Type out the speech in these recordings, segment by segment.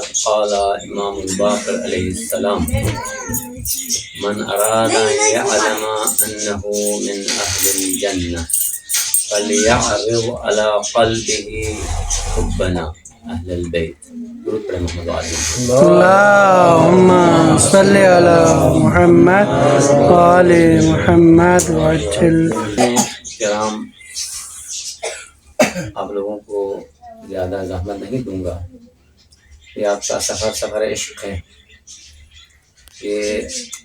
وقد قال امام الباقر علیہ السلام من اراد ان يعلم انه من اهل الجنة فليعرض على قلبه حبنا اہل البیت. درود پڑھیں محمد علیہ. اللهم صل على محمد وآل محمد وعجل. کرام، آپ لوگوں کو زیادہ زحمت نہیں دوں گا. یہ آپ کا سفر عشق ہے. یہ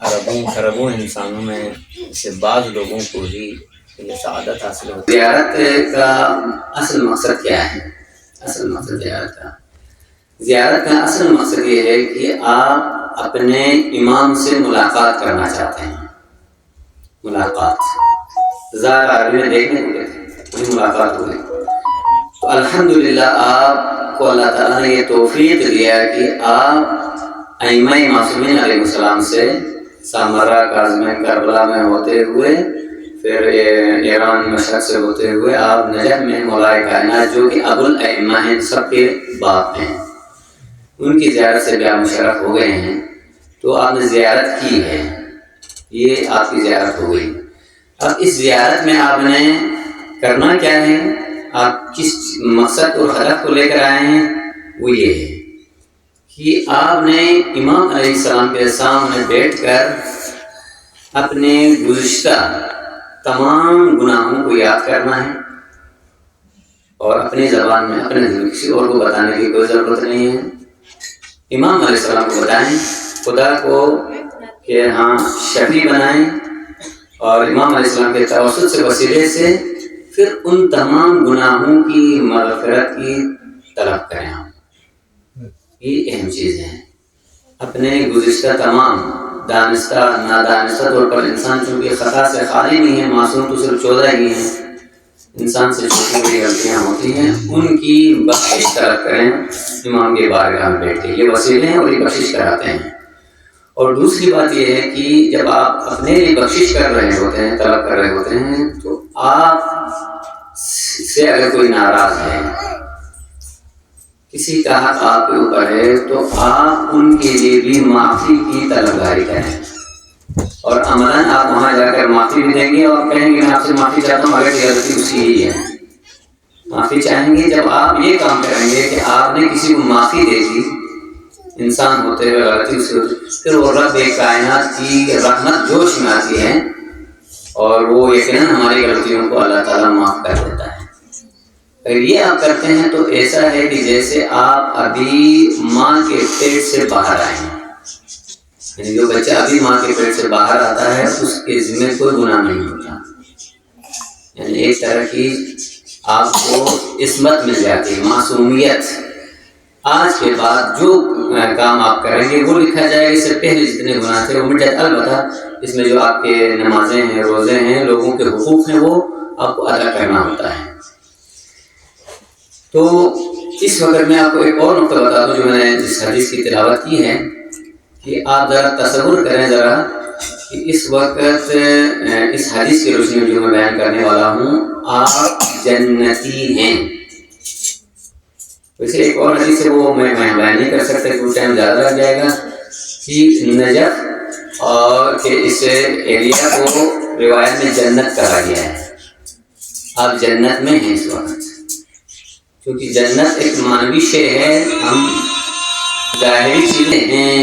اربوں خربوں انسانوں میں سے بعض لوگوں کو ہی یہ سعادت حاصل ہوتی ہے. زیارت کا اصل مقصد کیا ہے؟ اصل مقصد زیارت کا اصل مقصد یہ ہے کہ آپ اپنے امام سے ملاقات کرنا چاہتے ہیں. ملاقات ظاہر عربی میں دیکھنے کو کہتے ہیں، وہی ملاقات ہو گئی. تو الحمدللہ آپ کو اللہ تعالیٰ نے یہ توفیق دیا کہ آپ ائمہ معصومین علیہ السلام سے سامرا، کاظم، کربلا میں ہوتے ہوئے، پھر ایران مشرق سے ہوتے ہوئے آپ نجف میں مولائے کائنات جو کہ ابو الائمہ ہیں، سب کے باپ ہیں، ان کی زیارت سے بھی آپ مشرف ہو گئے ہیں. تو آپ نے زیارت کی ہے، یہ آپ کی زیارت ہو گئی. اب اس زیارت میں آپ نے کرنا کیا ہے، آپ کس مقصد اور ہدف کو لے کر آئے ہیں، وہ یہ ہے کہ آپ نے امام علیہ السلام کے سامنے بیٹھ کر اپنے گزشتہ تمام گناہوں کو یاد کرنا ہے، اور اپنی زبان میں اپنے دل کسی اور کو بتانے کی کوئی ضرورت نہیں ہے. امام علیہ السلام کو بتائیں، خدا کو کہ ہاں شفیع بنائیں، اور امام علیہ السلام کے توسط سے، وسیلے سے پھر ان تمام گناہوں کی مغفرت کی طلب کریں. یہ اہم چیز ہے. اپنے گزشتہ تمام دانستہ نادانستہ طور پر انسان چونکہ خطا سے خالی نہیں ہے، معصوم تو صرف 14 ہی ہیں، انسان سے چھوٹی بڑی غلطیاں ہوتی ہیں، ان کی بخشش طلب کریں امام کے بارگاہ میں بیٹھ کے. یہ وسیلے ہیں اور یہ بخشش کراتے ہیں. اور دوسری بات یہ ہے کہ جب آپ اپنے لیے بخشش کر رہے ہوتے ہیں، طلب کر رہے ہوتے ہیں، تو آپ سے اگر کوئی ناراض ہے، کسی کا حق آپ کے اوپر ہے، تو آپ ان کے لیے بھی معافی کی طلبگاری کریں. اور عملاً آپ وہاں جا کر معافی بھی دیں گے اور کہیں گے میں آپ سے معافی چاہتا ہوں اگر یہ غلطی اس کی ہی ہے. معافی چاہیں گے. جب آپ یہ کام کریں گے کہ آپ نے کسی کو معافی دے دی، انسان ہوتے ہوئے غلطی سے ہوتی، پھر وہ رب کائنات کی رحمت جوش میں آتی ہے، اور وہ یقیناً ہماری غلطیوں کو اللہ تعالیٰ معاف کر دیتا ہے. اگر یہ آپ کرتے ہیں تو ایسا ہے کہ جیسے آپ ابھی ماں کے پیٹ سے باہر آئے ہیں. یعنی جو بچہ ابھی ماں کے پیٹ سے باہر آتا ہے اس کے ذمہ کوئی گناہ نہیں ہوتا. یعنی ایک طرح کی آپ کو عصمت مل جاتی ہے، معصومیت. آج کے بعد جو کام آپ کریں گے وہ لکھا جائے گا. اس سے پہلے جتنے گناہ تھے وہ مٹ جائے. البتہ اس میں جو آپ کے نمازیں ہیں، روزے ہیں، لوگوں کے حقوق ہیں، وہ آپ کو ادا کرنا ہوتا ہے. تو اس وقت میں آپ کو ایک اور نقطہ بتا دوں جو میں نے جس حدیث کی تلاوت کی ہے، کہ آپ ذرا تصور کریں کہ اس وقت اس حدیث کی روشنی میں جو میں بیان کرنے والا ہوں، آپ جنتی ہیں. ویسے ایک اور حدیث ہے، وہ میں بیان نہیں کر سکتا کیونکہ ٹائم زیادہ لگ جائے گا، کہ نجف اور کہ اس ایریا کو روایت میں جنت کہا گیا ہے. آپ جنت میں ہیں اس وقت، کیونکہ جنت ایک معنوی شے ہے، ہم ظاہری چیزیں ہیں.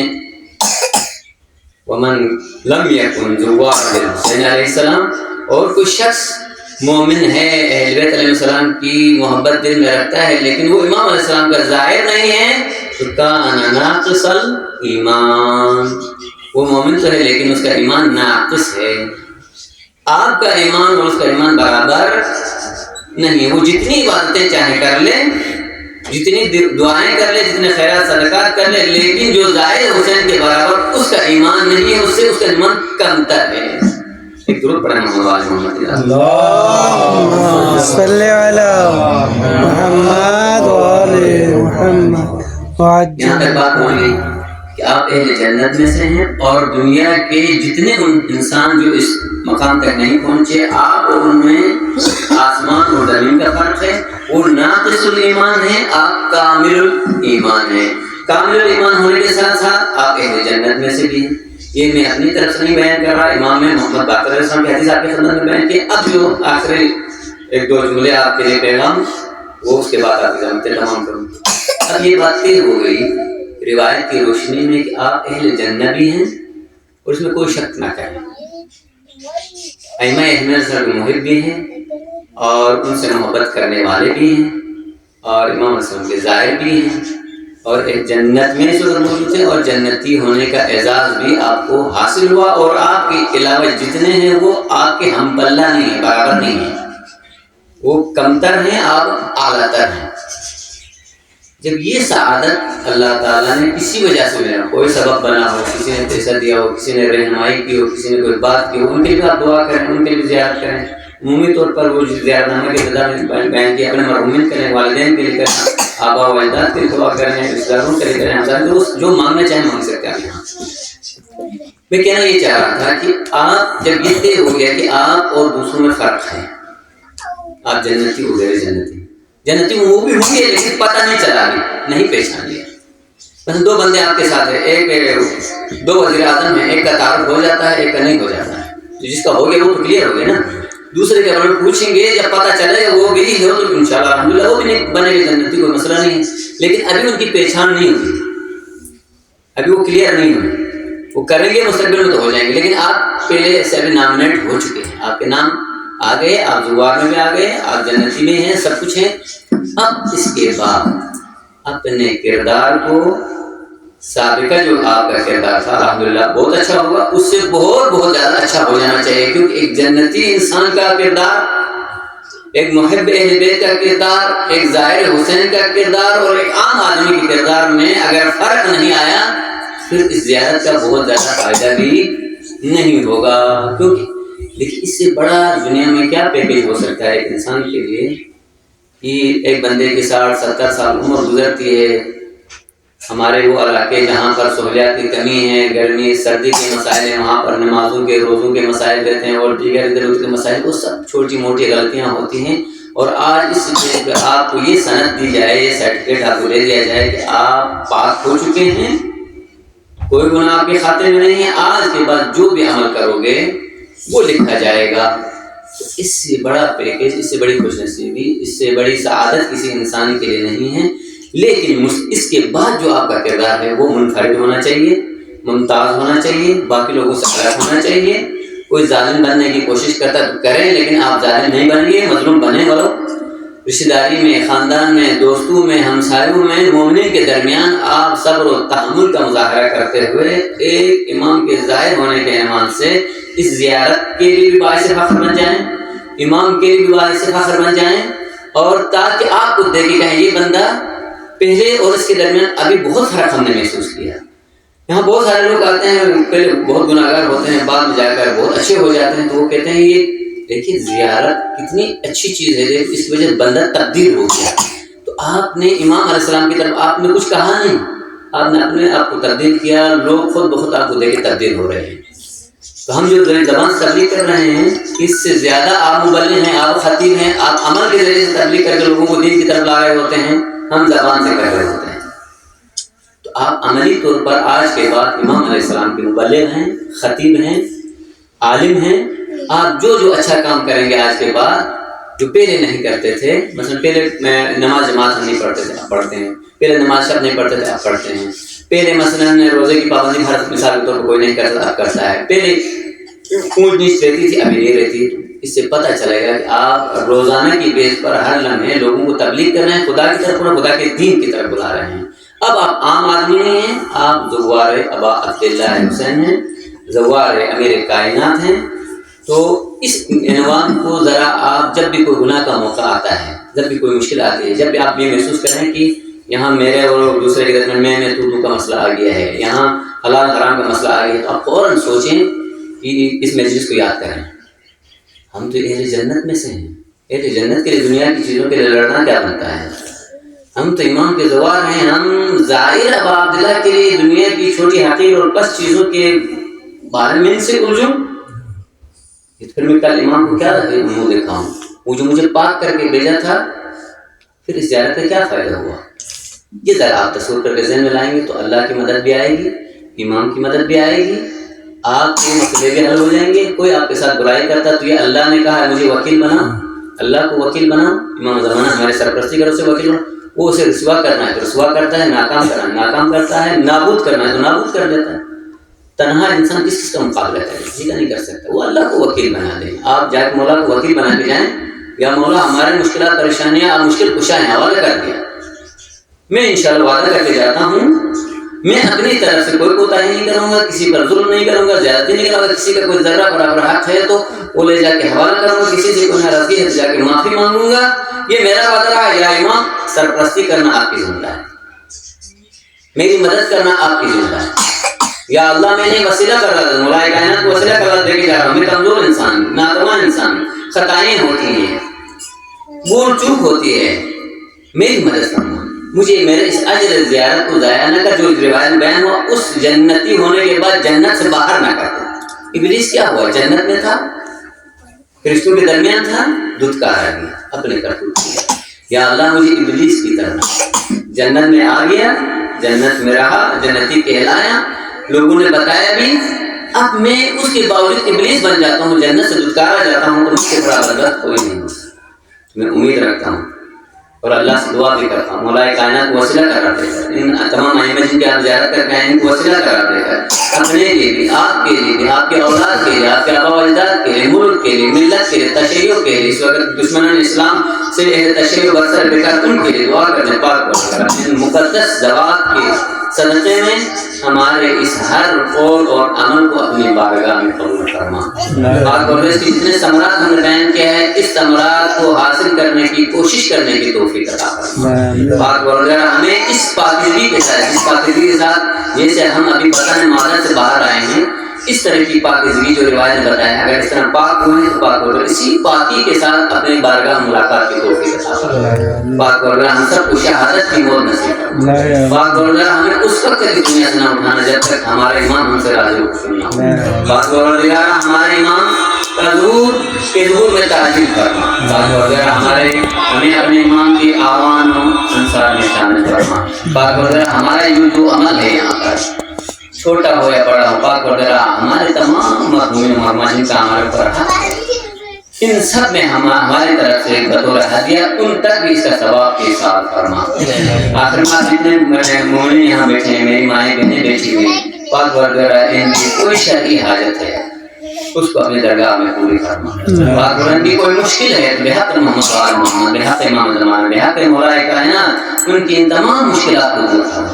ومن لم یکن زوار الحسین علیہ السلام، اور کوئی شخص مومن ہے، اہل بیت علیہ السلام کی محبت دل میں رکھتا ہے، لیکن وہ امام علیہ السلام کا ظاہر نہیں ہے، تو کان ناقص الایمان، وہ مومن تو ہے لیکن اس کا ایمان ناقص ہے. آپ کا ایمان اور اس کا ایمان برابر نہیں. وہ جتنی عبادتیں چاہے کر لے، جتنی دعائیں کر لے، جتنے خیرات صدقات کر لے، لیکن جو ظاہر حسین کے برابر اس کا ایمان نہیں ہے، اس سے اس کا ایمان کم تر ہے. ایک درود پڑھیں محمد. اللهم صل على محمد وآل محمد وعجل. یہاں تک بات پہنچ گئی کہ آپ اہل جنت میں سے ہیں، اور دنیا کے جتنے انسان جو اس مقام تک نہیں پہنچے، آپ اور ان میں آسمان اور زمین کا فرق ہے. وہ ناقص الایمان ہے، آپ کامل ایمان ہے. کامل ایمان ہونے کے ساتھ ساتھ آپ اہل جنت میں سے بھی ہیں. یہ میں اپنی طرف سے نہیں بیان کر رہا، امام محمد باقر علیہ السلام کی حدیث آپ کے خدمت میں بیان کی. اب جو آخری ایک دو جملے آپ کے لیے پیغام، وہ اس کے بعد آپ کی جانتے تمام کروں. اب یہ بات طے ہو گئی روایت کی روشنی میں کہ آپ اہل جنت بھی ہیں اور اس میں کوئی شک نہ کریں. ائمہ اہل سنت محب بھی ہیں اور ان سے محبت کرنے والے بھی ہیں اور امام وسلم کے زائر بھی ہیں اور ایک جنت میں اس وقت موجود ہیں اور جنتی ہونے کا اعزاز بھی آپ کو حاصل ہوا اور آپ کے علاوہ جتنے ہیں وہ آپ کے ہم پلہ نہیں ہیں، برابر نہیں ہیں، وہ کمتر ہیں، آپ اعلیٰ تر ہیں. جب یہ سعادت اللہ تعالیٰ نے کسی وجہ سے ملا، کوئی سبب بنا ہو، کسی نے پیسہ دیا ہو، کسی نے رہنمائی کی ہو، کسی نے کوئی بات کی ہو، ان کے لیے آپ دعا کریں، ان کے لیے زیارت کریں. عمومی طور پر وہ زیارت نامہ کے ابتدا میں بیان کیا، اپنے مرحومین کریں، والدین کے لیے کریں، آبا و اجداد کے لیے دعا کریں، رشتہ داروں کے لیے کریں، ہمسائے جو مانگنا چاہیں مانگ سکتے ہیں. یہاں میں کہنا یہ چاہ رہا تھا کہ آپ جب یہ طے ہو گیا کہ آپ اور دوسروں میں فرق ہے، آپ جنتی ہو گئے، جنتی وہ بھی ہوئی ہے لیکن پتہ نہیں چلا، نہیں پہچان لیا. بس دو بندے آپ کے ساتھ ہیں، ایک دو وزیر اعظم ہیں، ایک کا تعارف ہو جاتا ہے، ایک کا نہیں ہو جاتا ہے. تو جس کا ہو گیا وہ تو کلیئر ہو گیا نا. دوسرے کے بارے میں پوچھیں گے، جب پتہ چلے گا وہ بھی ہو تو انشاءاللہ الحمدللہ وہ بھی نہیں بنے گی جنتی، کوئی مسئلہ نہیں ہے. لیکن ابھی ان کی پہچان نہیں ہوئی، ابھی وہ کلیئر نہیں ہوئی. وہ کریں گے مستقبل میں تو ہو جائیں گے، لیکن آپ پہلے سے ابھی نامنیٹ ہو چکے ہیں، آپ کے نام آ گئے، آپ زوار میں بھی آ گئے، آپ جنتی میں ہیں، سب کچھ ہیں. اب اس کے بعد اپنے کردار کو، سابقہ جو آپ کا کردار تھا الحمدللہ بہت اچھا ہوگا، اس سے بہت بہت زیادہ اچھا ہو جانا چاہیے. کیونکہ ایک جنتی انسان کا کردار، ایک محب اہل بیت کا کردار، ایک زائر حسین کا کردار اور ایک عام آدمی کے کردار میں اگر فرق نہیں آیا پھر اس زیارت کا بہت زیادہ فائدہ بھی نہیں ہوگا. کیونکہ لیکن اس سے بڑا دنیا میں کیا پیکیج ہو سکتا ہے ایک انسان کے لیے کہ ایک بندے کی 60-70 سال عمر گزرتی ہے، ہمارے وہ علاقے جہاں پر سہولیات کی کمی ہے، گرمی سردی کے مسائل ہیں، وہاں پر نمازوں کے روزوں کے مسائل رہتے ہیں اور دیگر ادھر ادھر کے مسائل، وہ سب چھوٹی موٹی غلطیاں ہوتی ہیں. اور آج اس سے آپ کو یہ سند دی جائے، یہ سرٹیفکیٹ آپ کو دے دیا جائے کہ آپ پاک ہو چکے ہیں، کوئی گناہ آپ کے خاتے میں نہیں ہے، آج کے بعد جو بھی عمل کرو گے وہ لکھا جائے گا. تو اس سے بڑا پیکیج، اس سے بڑی خوش نصیبی، اس سے بڑی سعادت کسی انسان کے لیے نہیں ہے. لیکن اس کے بعد جو آپ کا کردار ہے وہ منفرد ہونا چاہیے، ممتاز ہونا چاہیے، باقی لوگوں سے الگ ہونا چاہیے. کوئی ظالم بننے کی کوشش کرتا تو کریں، لیکن آپ ظالم نہیں بن گے، مظلوم بنے والو. رشتہ داری میں، خاندان میں، دوستوں میں، ہمسایوں میں، مومنین کے درمیان آپ صبر و تحمل کا مظاہرہ کرتے ہوئے ایک امام کے ظاہر ہونے کے عنوان سے اس زیارت کے لیے بھی باعث فخر بن جائیں، امام کے لیے بھی باعث فخر بن جائیں، اور تاکہ آپ کو دیکھ کہیں یہ بندہ پہلے اور اس کے درمیان ابھی بہت فرق ہم نے محسوس کیا. یہاں بہت سارے لوگ آتے ہیں، پہلے بہت گناہگار ہوتے ہیں، بعد میں جا کر بہت اچھے ہو جاتے ہیں، تو وہ کہتے ہیں یہ دیکھیے زیارت کتنی اچھی چیز ہے، دیکھ اس وجہ بندہ تبدیل ہو گیا. تو آپ نے امام علیہ السلام کی طرف آپ نے کچھ کہا نہیں، آپ نے اپنے آپ کو تبدیل کیا، لوگ خود بخود آپ کو دیکھ کے تبدیل ہو رہے ہیں. تو ہم جو زبان سے تبلیغ کر رہے ہیں اس سے زیادہ آپ مبلغ ہیں، آپ خطیب ہیں، آپ عمل کے ذریعے سے تبلیغ کر کے لوگوں کو دین کی طرف لا رہے ہوتے ہیں، ہم زبان سے کر رہے ہوتے ہیں. تو آپ عملی طور پر آج کے بعد امام علیہ السلام کے مبلغ ہیں، خطیب ہیں، عالم ہیں. آپ جو جو اچھا کام کریں گے آج کے بعد، جو پہلے نہیں کرتے تھے، مثلا پہلے نماز جماعت نہیں پڑھتے تھے، اب پڑھتے ہیں. پہلے نماز شب نہیں پڑھتے تھے، اب پڑھتے ہیں. پہلے مثلا روزے کی پابندی ہر مثال کے طور پر کوئی نہیں کرتا، اب کرتا ہے. پہلے اونچ نیچ رہتی تھی، ابھی نہیں رہتی. اس سے پتہ چلے گا کہ آپ روزانہ کی بیس پر ہر لمحے لوگوں کو تبلیغ کر رہے ہیں، خدا کی طرف اور خدا کے دین کی طرف بلا رہے ہیں. اب آپ عام آدمی نہیں ہیں، آپ زوار ابا عبداللہ حسین ہیں، زوار امیر کائنات ہیں. تو اس عنوان کو ذرا آپ جب بھی کوئی گناہ کا موقع آتا ہے، جب بھی کوئی مشکل آتی ہے، جب بھی آپ یہ محسوس کریں کہ یہاں میرے اور دوسرے کے درمیان میں تو کا مسئلہ آ گیا ہے، یہاں حلال حرام کا مسئلہ آ گیا ہے، تو آپ فوراً سوچیں کہ اس مجلس کو یاد کریں. ہم تو اہل جنت میں سے ہیں، اہل جنت کے لیے دنیا کی چیزوں کے لیے لڑنا کیا بنتا ہے. ہم تو امام کے زوار ہیں، ہم زائر ابا عبداللہ کے لیے دنیا کی چھوٹی حقیر اور پس چیزوں کے بارے میں ان سے الجھوں. پھر میں کل امام کو کیا منہ دکھاؤں؟ وہ جو مجھے پاک کر کے بھیجا تھا، پھر اس زیارت کا کیا فائدہ ہوا؟ یہ ذرا آپ تصور کر کے ذہن میں لائیں گے تو اللہ کی مدد بھی آئے گی، امام کی مدد بھی آئے گی، آپ کے مسئلے بھی حل ہو جائیں گے۔ کوئی آپ کے ساتھ برائی کرتا ہے تو یہ اللہ نے کہا ہے مجھے وکیل بنا، اللہ کو وکیل بنا، امام زمانہ ہمارے سرپرستی کرو، اسے وکیل بنا، وہ اسے رسوا کرنا ہے تو رسوا کرتا ہے، ناکام کرنا ہے ناکام کرتا ہے، نابود کرنا ہے تو نابود کر دیتا ہے۔ تنہا انسان کس کا مقابلہ کرے؟ کسی کا نہیں کر سکتا، وہ اللہ کو وکیل بنا دیں۔ آپ جا کے مولا کو وکیل بنا کے جائیں، یا مولا ہمارے مشکلات پریشانیاں آپ مشکل کشا ہیں، حوالہ کر دیا، میں انشاءاللہ وعدہ کر کے جاتا ہوں میں اپنی طرف سے کوئی کوتاہی نہیں کروں گا، کسی پر ظلم نہیں کروں گا، زیادتی نہیں کروں گا، کسی کا کوئی ذرہ برابر حق ہے تو وہ لے جا کے حوالہ کروں گا، کسی سے کوئی ناراضگی ہے تو جا کے معافی مانگوں گا، یہ میرا وعدہ رہا۔ یا امام سرپرستی کرنا آپ کی ذمہ ہے، میری مدد کرنا آپ کی ذمہ ہے۔ یا اللہ میں نے وسیلہ کر رہا تھا، مولا کائنات کو وسیلہ کر رہا دے کے جا رہا ہوں، میں کمزور انسان ہوں، ناتوان انسان ہوں، خطائیں ہوتی ہیں، بھول چوک ہوتی ہے، میری مدد کرنا، مجھے میرے اس اجر زیارت کو ضائع نہ کر۔ جو روایت بیان ہوا اس جنتی ہونے کے بعد جنت سے باہر نہ کر دے۔ ابلیس کیا ہوا؟ جنت میں تھا، فرشتوں کے درمیان تھا، دھتکارا گیا، اپنے کرتوت کیا۔ یا اللہ مجھے ابلیس کی طرح جنت میں آ گیا، جنت میں رہا، جنتی کہلایا، لوگوں نے بتایا بھی، اب میں اس کے باوجود ابلیس بن جاتا ہوں، جنت سے دھتکارا جاتا ہوں، تو مجھ سے بڑا بدبخت کوئی نہیں ہو۔ میں امید رکھتا ہوں اور اللہ سے دعا بھی کرتا ہوں، مولا کائنات کو وسیلہ قرار دے کر، ان تمام ائمہ جن کی آپ زیارت کر کے آئے ان کو وسیلہ قرار دے کر، اپنے لیے بھی، آپ کے لیے بھی، آپ کے اولاد کے لیے، آپ کے آبا و اجداد کے لیے، ملک کے لیے، ملت کے لیے، تشیع کے لیے، اس وقت دشمنان اسلام سے تشیع برسر بے کر ان کے لیے دعا کرنے پاک اور ان مقدس زوات کے صدقے میں ہمارے اس ہر قول اور عمل کو اپنی بارگاہ میں قبول فرما۔ پاک اور اس کے جتنے ثمرات ہم نے بیان کیا ہے، اس ثمرات کو حاصل کرنے کی کوشش کرنے کی توفیق عطا فرما۔ پاک اور ہمیں اس پاکیزگی کے ساتھ، اس پاکیزگی کے ساتھ جیسے ہم ابھی بطن مادر سے باہر آئے ہیں، اس طرح کی پاکیزگی جو روایت نے بتایا، اگر اس طرح پاک ہوئے تو پاک اور اسی پاکی کے ساتھ اپنے بارگاہ ملاقات کی توفیق عطا فرما۔ پاک اور ہم سب کو شہادت کی موت نصیب فرما۔ پاک اور ہمیں اس وقت کی دنیا سے نہ اٹھانا جب تک ہمارے امام ہم سے راضی ہو سننا ہو۔ پاک اور ہمارے امام کا ظہور کے ظہور میں تعظیم فرما۔ پاک اور ہمیں اپنے امام کی آوان و انصار میں شامل فرما۔ پاک اور ہمارا جو عمل ہے یہاں پر چھوٹا ہو یا بڑا ہو، پاک وغیرہ ہمارے تمام مرحومین مرحومات جن کا ہمارے اوپر حق ہے، ان سب میں ہماری طرف سے بطور ہدیہ ان تک بھی اس کا ثواب کے ساتھ فرما۔ آخر میں جتنے مومن یہاں بیٹھے ہیں، میری مائیں بہنیں بیٹھی ہوئی، پاک وغیرہ ان کی کوئی شرعی حاجت ہے اس کو اپنی درگاہ میں پوری فرما۔ پاک وغیرہ کی کوئی مشکل ہے، بحق محمد وآل محمد، بحق امام زمان، بحق مولا کائنات، ان کی ان تمام مشکلات کو دور فرما۔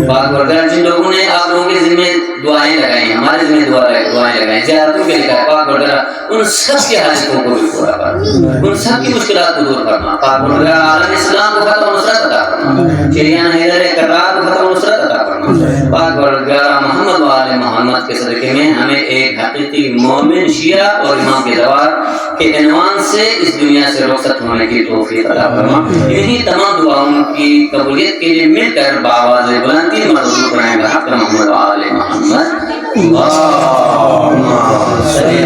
پاک وغیرہ جن لوگوں نے آپ لوگوں کے ذمہ دعائیں لگائی ہیں، ہمارے ذمہ دعائیں لگائی، زیارتوں کے لیے پاک وغیرہ ان سب کی حاجتوں کو بھی پورا فرما، ان سب کی مشکلات کو دور فرما۔ پاک وغیرہ عالم اسلام کو فتح و نصرت عطا فرما، شریعان حیدر کرار کو فتح و نصرت عطا فرما۔ پاک وغیرہ محمد وآل محمد کے صدقے میں ہمیں ایک حقیقی مومن، شیعہ اور امام کے دوار کے عنوان سے اس دنیا سے رخصت ہونے کی توفیق عطا فرما۔ انہی تمام دعاؤں کی قبولیت کے لیے مل کر بآواز بلندی مرحوم قرآن بحق محمد وآل محمد، اللہم صلی